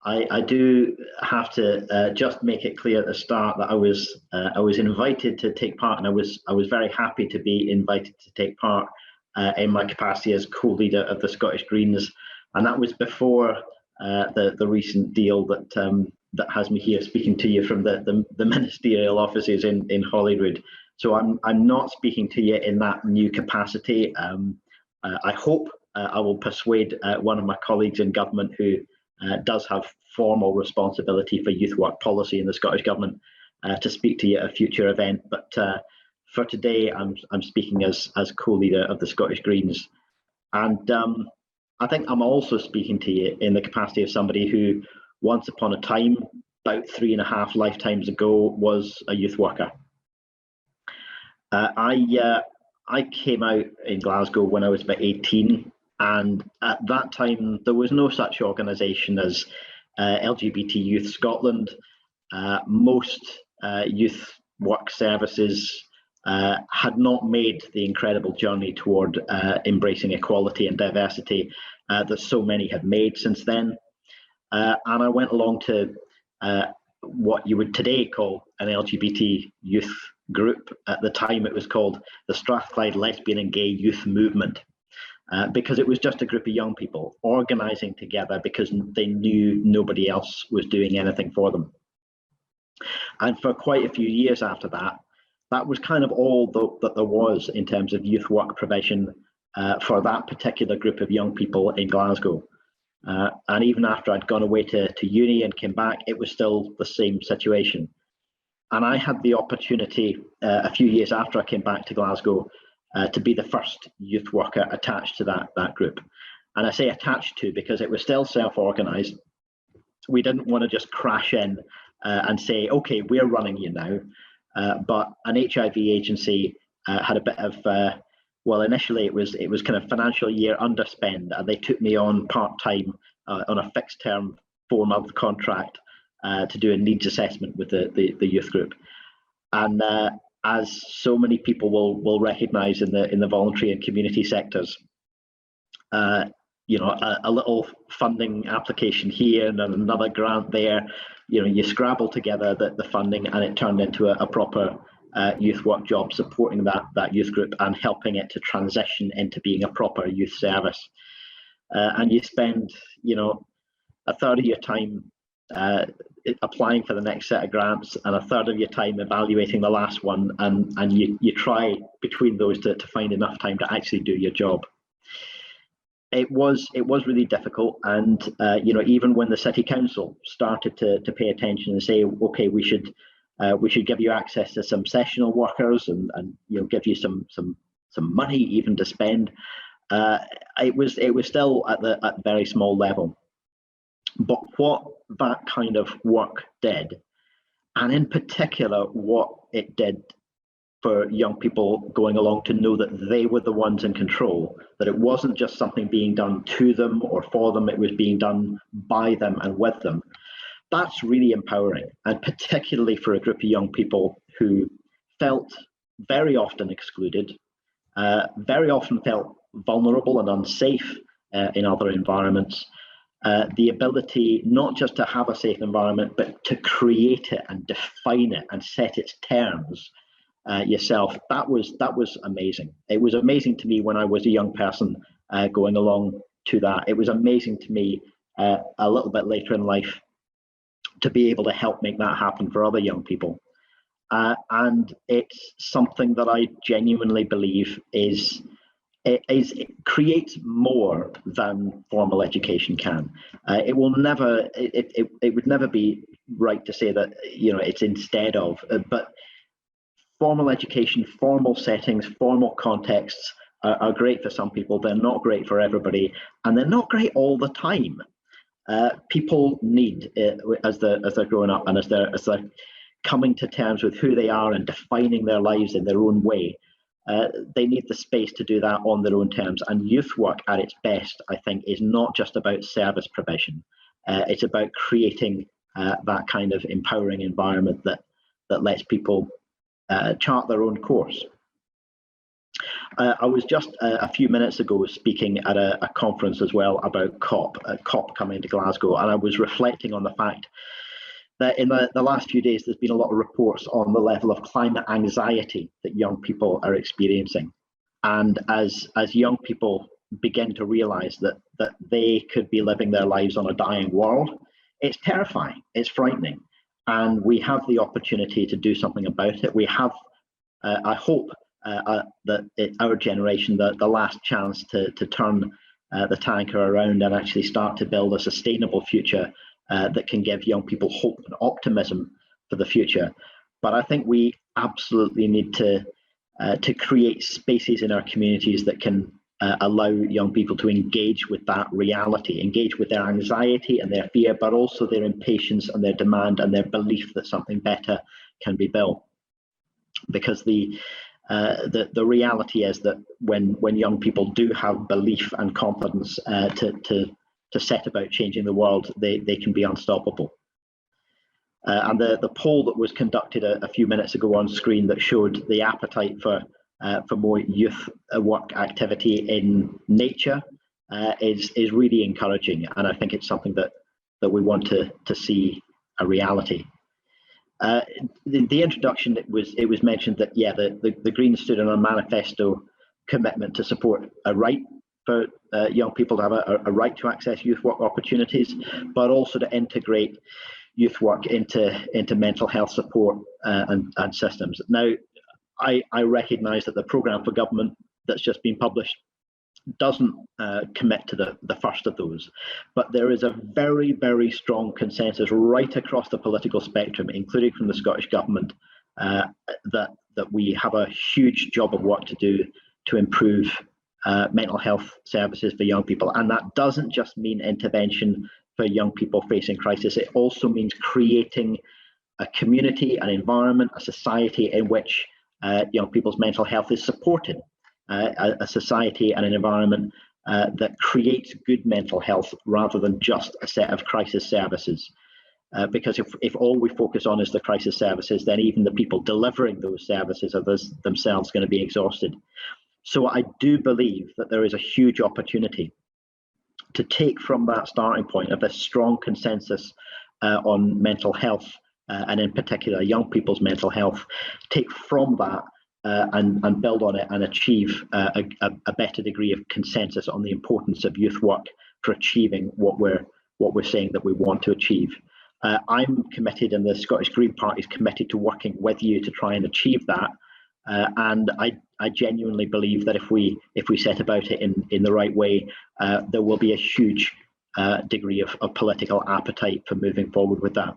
I do have to just make it clear at the start that I was invited to take part, and I was very happy to be invited to take part in my capacity as co-leader of the Scottish Greens, and that was before the recent deal that that has me here speaking to you from the ministerial offices in Holyrood. So I'm not speaking to you in that new capacity. I hope I will persuade one of my colleagues in government who does have formal responsibility for youth work policy in the Scottish Government to speak to you at a future event. But for today, I'm speaking as co-leader of the Scottish Greens, and I think I'm also speaking to you in the capacity of somebody who, once upon a time, about 3.5 lifetimes ago, was a youth worker. I came out in Glasgow when I was about 18. And at that time, there was no such organisation as LGBT Youth Scotland. Most youth work services had not made the incredible journey toward embracing equality and diversity that so many had made since then. And I went along to what you would today call an LGBT youth group. At the time, it was called the Strathclyde Lesbian and Gay Youth Movement. Because it was just a group of young people organising together because they knew nobody else was doing anything for them. And for quite a few years after that, that was kind of all that there was in terms of youth work provision for that particular group of young people in Glasgow. And even after I'd gone away to uni and came back, it was still the same situation. And I had the opportunity a few years after I came back to Glasgow to be the first youth worker attached to that group. And I say attached to because it was still self-organised. We didn't want to just crash in and say, okay, we're running you now. But an HIV agency had a bit of, well, initially it was kind of financial year underspend, and they took me on part-time on a fixed term 4-month contract to do a needs assessment with the youth group. And as so many people will recognise in the voluntary and community sectors, you know, a little funding application here and another grant there, you know, you scrabble together the funding, and it turned into a proper youth work job supporting that youth group and helping it to transition into being a proper youth service. And you spend, you know, a third of your time applying for the next set of grants and a third of your time evaluating the last one, and you try between those to find enough time to actually do your job. It was really difficult, and you know, even when the city council started to pay attention and say, okay, we should give you access to some sessional workers and you know, give you some money even to spend, it was still at the very small level. But what that kind of work did, and in particular what it did for young people going along to know that they were the ones in control, that it wasn't just something being done to them or for them, it was being done by them and with them, that's really empowering. And particularly for a group of young people who felt very often excluded, very often felt vulnerable and unsafe in other environments. The ability not just to have a safe environment, but to create it and define it and set its terms yourself, that was amazing. It was amazing to me when I was a young person going along to that. It was amazing to me a little bit later in life to be able to help make that happen for other young people. And it's something that I genuinely believe it creates more than formal education can. It will never, it would never be right to say that, you know, it's instead of, but formal education, formal settings, formal contexts are great for some people. They're not great for everybody, and they're not great all the time. People need, as they're growing up and as they're coming to terms with who they are and defining their lives in their own way, they need the space to do that on their own terms. And youth work at its best, I think, is not just about service provision. It's about creating that kind of empowering environment that lets people chart their own course. I was just a few minutes ago speaking at a conference as well about COP coming to Glasgow, and I was reflecting on the fact that in the last few days there's been a lot of reports on the level of climate anxiety that young people are experiencing. And as young people begin to realise that they could be living their lives on a dying world, it's terrifying, it's frightening. And we have the opportunity to do something about it. We have, I hope, that our generation, the last chance to turn the tanker around and actually start to build a sustainable future that can give young people hope and optimism for the future. But I think we absolutely need to create spaces in our communities that can allow young people to engage with that reality, engage with their anxiety and their fear, but also their impatience and their demand and their belief that something better can be built. Because the reality is that when young people do have belief and confidence to set about changing the world, they can be unstoppable. And the poll that was conducted a few minutes ago on screen that showed the appetite for more youth work activity in nature is really encouraging, and I think it's something that we want to see a reality. The introduction, it was mentioned that the Greens stood on a manifesto commitment to support a right for young people to have a right to access youth work opportunities, but also to integrate youth work into mental health support and systems. Now, I recognise that the programme for government that's just been published doesn't commit to the first of those, but there is a very, very strong consensus right across the political spectrum, including from the Scottish Government, that we have a huge job of work to do to improve mental health services for young people. And that doesn't just mean intervention for young people facing crisis, it also means creating a community, an environment, a society in which young people's mental health is supported. A society and an environment that creates good mental health rather than just a set of crisis services. Because if all we focus on is the crisis services, then even the people delivering those services are themselves going to be exhausted. So I do believe that there is a huge opportunity to take from that starting point of a strong consensus on mental health, and in particular young people's mental health, take from that and build on it and achieve a better degree of consensus on the importance of youth work for achieving what we're saying that we want to achieve. I'm committed, and the Scottish Green Party is committed to working with you to try and achieve that. And I genuinely believe that if we set about it in the right way, there will be a huge degree of political appetite for moving forward with that.